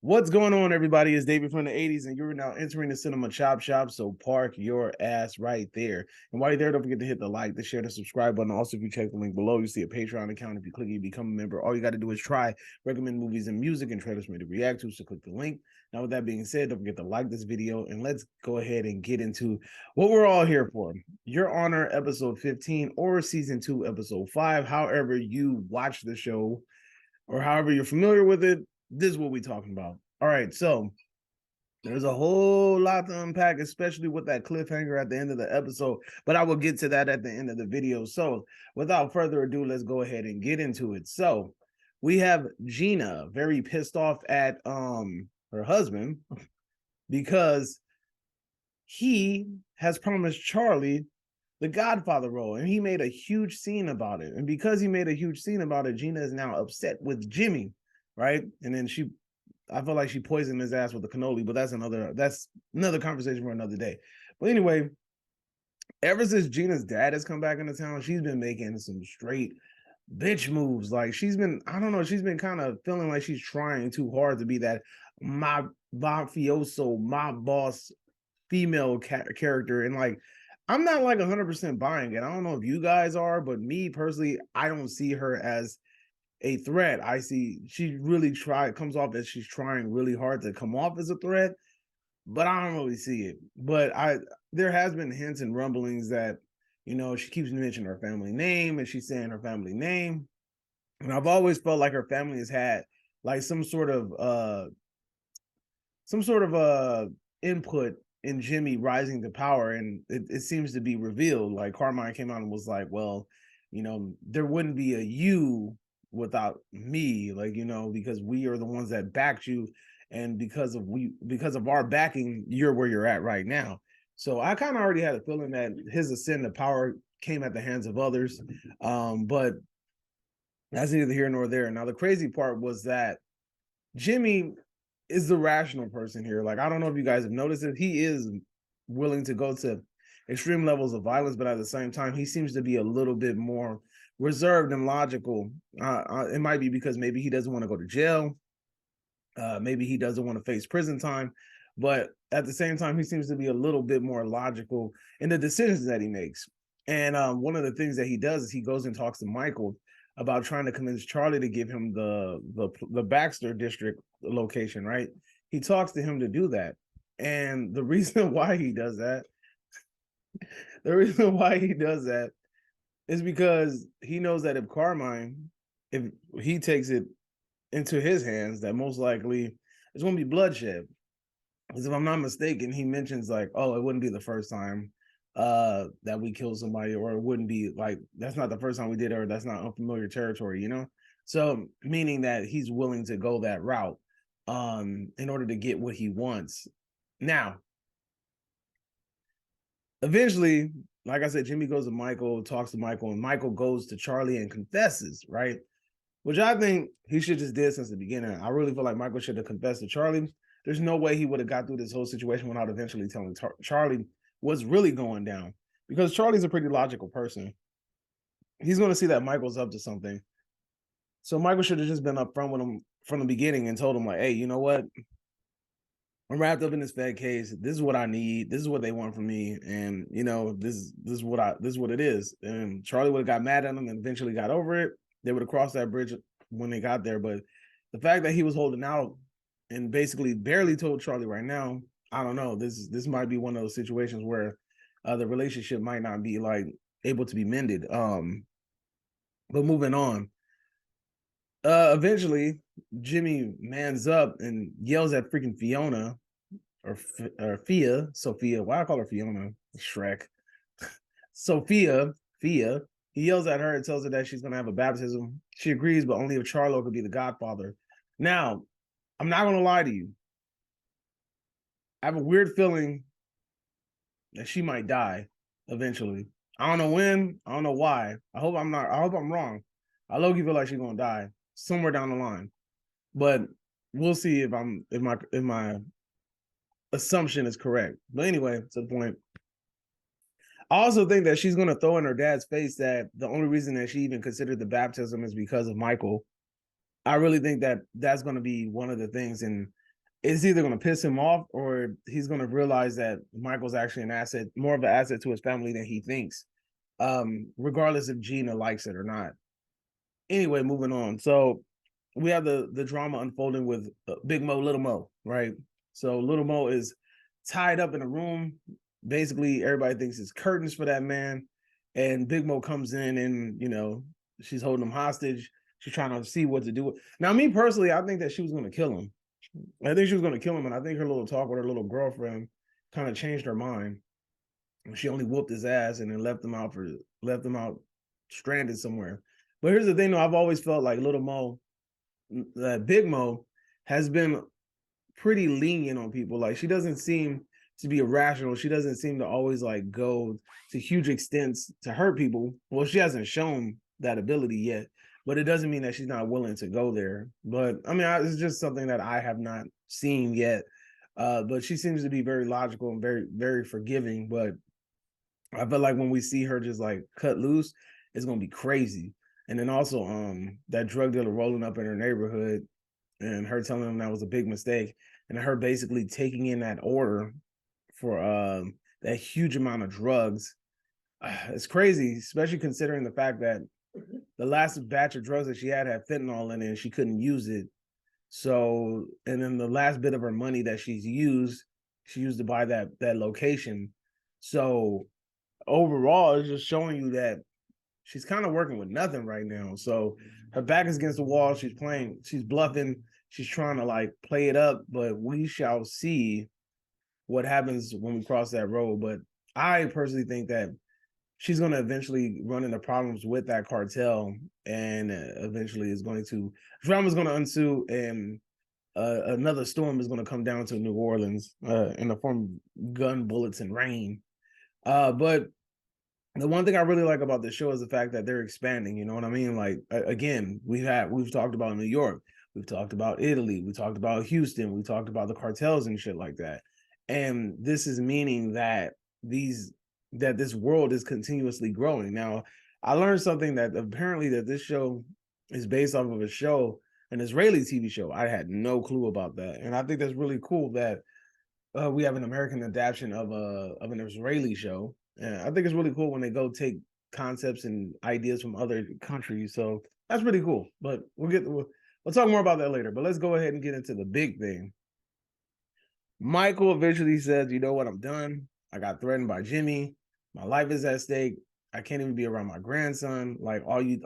What's going on, everybody? It's David from the 80s, and you're now entering the Cinema Chop Shop, so park your ass right there. And while you're there, don't forget to hit the like, the share, the subscribe button. Also, if you check the link below, you see a Patreon account. If you click it, you become a member. All you got to do is try, recommend movies and music and trailers for me to react to, so click the link. Now, with that being said, don't forget to like this video, and let's go ahead and get into what we're all here for. Your Honor, episode 15, or season 2, episode 5, however you watch the show, or however you're familiar with it. This is what we're talking about. All right, so there's a whole lot to unpack, especially with that cliffhanger at the end of the episode, but I will get to that at the end of the video. So without further ado, let's go ahead and get into it. So we have Gina very pissed off at her husband because he has promised Charlie the Godfather role, and he made a huge scene about it. And because he made a huge scene about it, Gina is now upset with Jimmy, right? And then I feel like she poisoned his ass with the cannoli, but that's another conversation for another day. But anyway, ever since Gina's dad has come back into town, she's been making some straight bitch moves. Like she's been kind of feeling like she's trying too hard to be that my mafioso, my boss female character. And like, I'm not like 100% buying it. I don't know if you guys are, but me personally, I don't see her as a threat. I see she really comes off as she's trying really hard to come off as a threat, but I don't really see it. But there has been hints and rumblings that, she keeps mentioning her family name, and she's saying her family name. And I've always felt like her family has had like some sort of input in Jimmy rising to power, and it seems to be revealed. Like Carmine came out and was like, well, there wouldn't be a you without me, like, because we are the ones that backed you, and because of our backing, you're where you're at right now. So I kind of already had a feeling that his ascent to power came at the hands of others, but that's neither here nor there. Now the crazy part was that Jimmy is the rational person here. Like, I don't know if you guys have noticed it. He is willing to go to extreme levels of violence, but at the same time, he seems to be a little bit more reserved and logical. It might be because maybe he doesn't want to go to jail. Maybe he doesn't want to face prison time. But at the same time, he seems to be a little bit more logical in the decisions that he makes. And one of the things that he does is he goes and talks to Michael about trying to convince Charlie to give him the Baxter district location, right? He talks to him to do that. And the reason why he does that is because he knows that if he takes it into his hands, that most likely there's going to be bloodshed. Because if I'm not mistaken, he mentions like, oh, it wouldn't be the first time that we kill somebody, or it wouldn't be like, that's not the first time we did it, or that's not unfamiliar territory, so meaning that he's willing to go that route in order to get what he wants. Now eventually, like I said, Jimmy goes to Michael, talks to Michael, and Michael goes to Charlie and confesses, right? Which I think he should just did since the beginning. I really feel like Michael should have confessed to Charlie. There's no way he would have got through this whole situation without eventually telling Charlie what's really going down, because Charlie's a pretty logical person. He's going to see that Michael's up to something. So Michael should have just been upfront with him from the beginning and told him like, hey, you know what? I'm wrapped up in this Fed case. This is what I need. This is what they want from me. And, this is what it is. And Charlie would have got mad at him and eventually got over it. They would have crossed that bridge when they got there. But the fact that he was holding out and basically barely told Charlie right now, I don't know. This might be one of those situations where the relationship might not be like able to be mended. But moving on. Eventually, Jimmy mans up and yells at freaking Fiona or Sophia. Why I call her Fiona? Shrek. Sophia. He yells at her and tells her that she's gonna have a baptism. She agrees, but only if Charlo could be the godfather. Now, I'm not gonna lie to you. I have a weird feeling that she might die eventually. I don't know when. I don't know why. I hope I'm wrong. I low-key feel like she's gonna die somewhere down the line, but we'll see if my assumption is correct. But anyway, to the point. I also think that she's gonna throw in her dad's face that the only reason that she even considered the baptism is because of Michael. I really think that that's gonna be one of the things, and it's either going to piss him off or he's going to realize that Michael's actually an asset, more of an asset to his family than he thinks, regardless if Gina likes it or not. Anyway, moving on. So we have the drama unfolding with Big Mo, Little Mo, right? So Little Mo is tied up in a room. Basically, everybody thinks it's curtains for that man. And Big Mo comes in and, she's holding him hostage. She's trying to see what to do. Now, me personally, I think that she was going to kill him. I think she was going to kill him. And I think her little talk with her little girlfriend kind of changed her mind. She only whooped his ass and then left him out stranded somewhere. But here's the thing, though. I've always felt like Little Mo, that Big Mo, has been pretty lenient on people. Like, she doesn't seem to be irrational. She doesn't seem to always like go to huge extents to hurt people. Well, she hasn't shown that ability yet, but it doesn't mean that she's not willing to go there. But I mean, it's just something that I have not seen yet. But she seems to be very logical and very, very forgiving. But I feel like when we see her just like cut loose, it's gonna be crazy. And then also, that drug dealer rolling up in her neighborhood and her telling him that was a big mistake, and her basically taking in that order for that huge amount of drugs. It's crazy, especially considering the fact that the last batch of drugs that she had fentanyl in it and she couldn't use it. So, and then the last bit of her money that she used to buy that location. So overall, it's just showing you that she's kind of working with nothing right now. So her back is against the wall. She's bluffing. She's trying to like play it up, but we shall see what happens when we cross that road. But I personally think that she's going to eventually run into problems with that cartel, and eventually drama is going to ensue, and another storm is going to come down to New Orleans in the form of gun, bullets, and rain. But the one thing I really like about this show is the fact that they're expanding. You know what I mean? Like, again, we've talked about New York, we've talked about Italy, we talked about Houston, we talked about the cartels and shit like that. And this is meaning that this world is continuously growing. Now, I learned something that apparently that this show is based off of an Israeli TV show. I had no clue about that, and I think that's really cool that we have an American adaptation of an Israeli show. And I think it's really cool when they go take concepts and ideas from other countries. So that's pretty cool. But we'll talk more about that later. But let's go ahead and get into the big thing. Michael eventually says, "You know what? I'm done. I got threatened by Jimmy. My life is at stake. I can't even be around my grandson. Like, only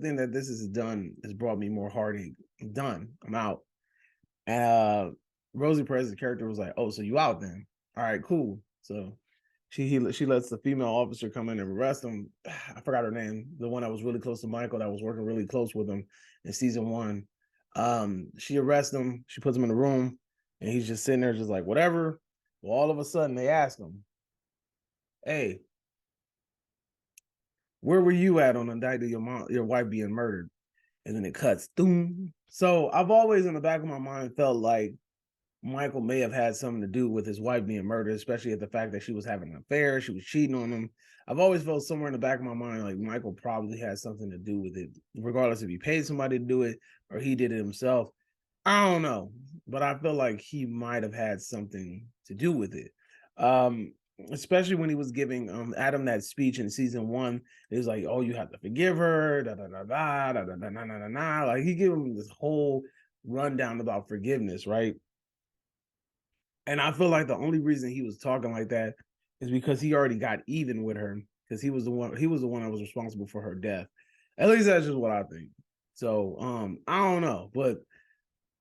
thing that this has done has brought me more heartache. I'm done. I'm out." And Rosie Perez's character was like, "Oh, so you out then? All right, cool." So she lets the female officer come in and arrest him. I forgot her name. The one that was really close to Michael, that was working really close with him in season 1. She arrests him. She puts him in a room, and he's just sitting there, just like whatever. Well, all of a sudden, they ask him, "Hey, where were you at on the night of your wife being murdered?" And then it cuts. Doom. So I've always, in the back of my mind, felt like Michael may have had something to do with his wife being murdered, especially at the fact that she was having an affair, she was cheating on him. I've always felt somewhere in the back of my mind like Michael probably had something to do with it, regardless if he paid somebody to do it or he did it himself. I don't know, but I feel like he might have had something to do with it. Especially when he was giving Adam that speech in season 1. It was like, "Oh, you have to forgive her, da da da da da da da da da da." Like, he gave him this whole rundown about forgiveness, right? And I feel like the only reason he was talking like that is because he already got even with her, because he was the one that was responsible for her death. At least that's just what I think. So I don't know, but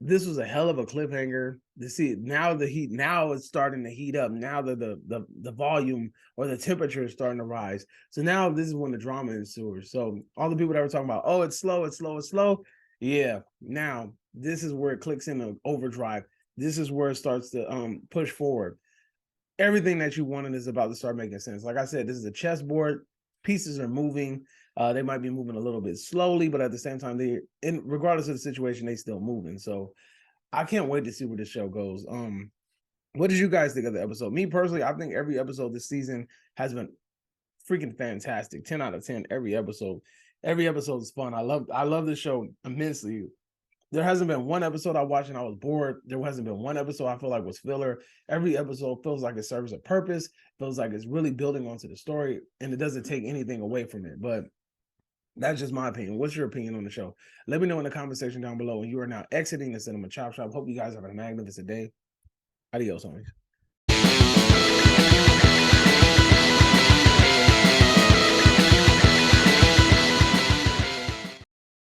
this was a hell of a cliffhanger. To see now now it's starting to heat up. Now that the volume or the temperature is starting to rise. So now this is when the drama ensues. So all the people that were talking about, "Oh, it's slow, it's slow, it's slow." Yeah, now this is where it clicks into overdrive. This is where it starts to push forward. Everything that you wanted is about to start making sense. Like I said, this is a chessboard. Pieces are moving. They might be moving a little bit slowly, but at the same time, regardless of the situation, they still moving. So I can't wait to see where this show goes. What did you guys think of the episode? Me personally, I think every episode this season has been freaking fantastic. 10 out of 10 every episode. Every episode is fun. I love this show immensely. There hasn't been one episode I watched and I was bored. There hasn't been one episode I feel like was filler. Every episode feels like it serves a purpose, feels like it's really building onto the story, and it doesn't take anything away from it. But that's just my opinion. What's your opinion on the show? Let me know in the comment section down below. And you are now exiting the Cinema Chop Shop. Hope you guys have a magnificent day. Adios, homies.